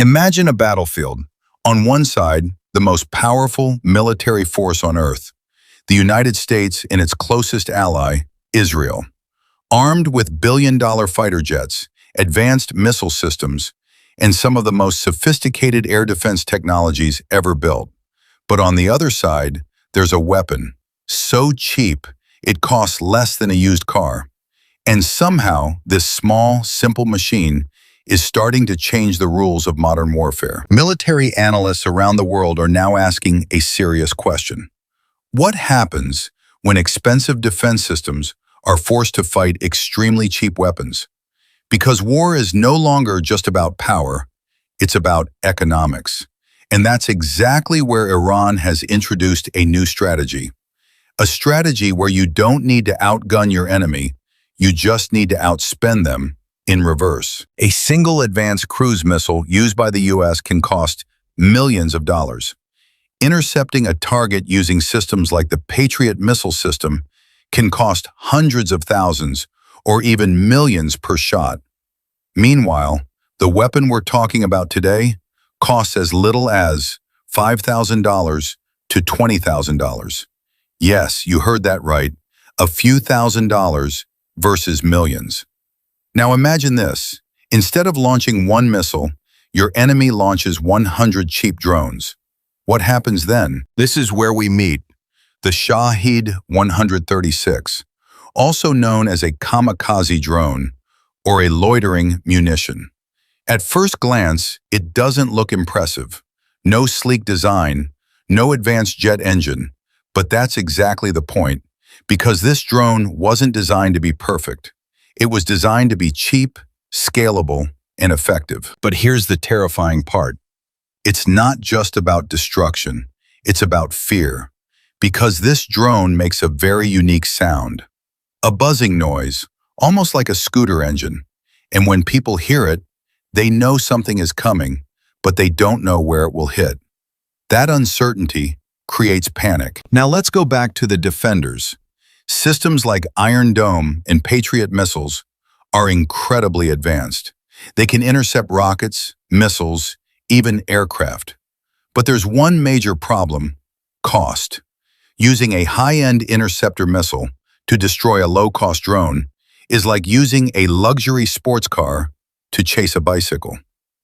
Imagine a battlefield. On one side, the most powerful military force on Earth, the United States and its closest ally, Israel, armed with billion-dollar fighter jets, advanced missile systems, and some of the most sophisticated air defense technologies ever built. But on the other side, there's a weapon, so cheap it costs less than a used car. And somehow, this small, simple machine is starting to change the rules of modern warfare. Military analysts around the world are now asking a serious question. What happens when expensive defense systems are forced to fight extremely cheap weapons? Because war is no longer just about power, it's about economics. And that's exactly where Iran has introduced a new strategy. A strategy where you don't need to outgun your enemy, you just need to outspend them in reverse. A single advanced cruise missile used by the US can cost millions of dollars. Intercepting a target using systems like the Patriot missile system can cost hundreds of thousands or even millions per shot. Meanwhile, the weapon we're talking about today costs as little as $5,000 to $20,000. Yes, you heard that right, a few $1,000s versus millions. Now imagine this. Instead of launching one missile, your enemy launches 100 cheap drones. What happens then? This is where we meet. The Shahed 136, also known as a kamikaze drone or a loitering munition. At first glance, it doesn't look impressive. No sleek design, no advanced jet engine. But that's exactly the point, because this drone wasn't designed to be perfect. It was designed to be cheap, scalable, and effective. But here's the terrifying part. It's not just about destruction, it's about fear. Because this drone makes a very unique sound. A buzzing noise, almost like a scooter engine. And when people hear it, they know something is coming, but they don't know where it will hit. That uncertainty creates panic. Now let's go back to the defenders. Systems like Iron Dome and Patriot missiles are incredibly advanced. They can intercept rockets, missiles, even aircraft. But there's one major problem: cost. Using a high-end interceptor missile to destroy a low-cost drone is like using a luxury sports car to chase a bicycle.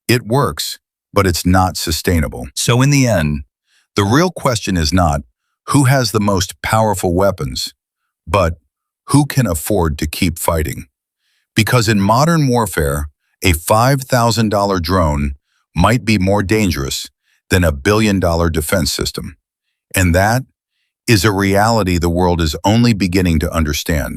It works, but it's not sustainable. So in the end, the real question is not who has the most powerful weapons, but who can afford to keep fighting. Because in modern warfare, a $5,000 drone might be more dangerous than a billion-dollar defense system. And that is a reality the world is only beginning to understand.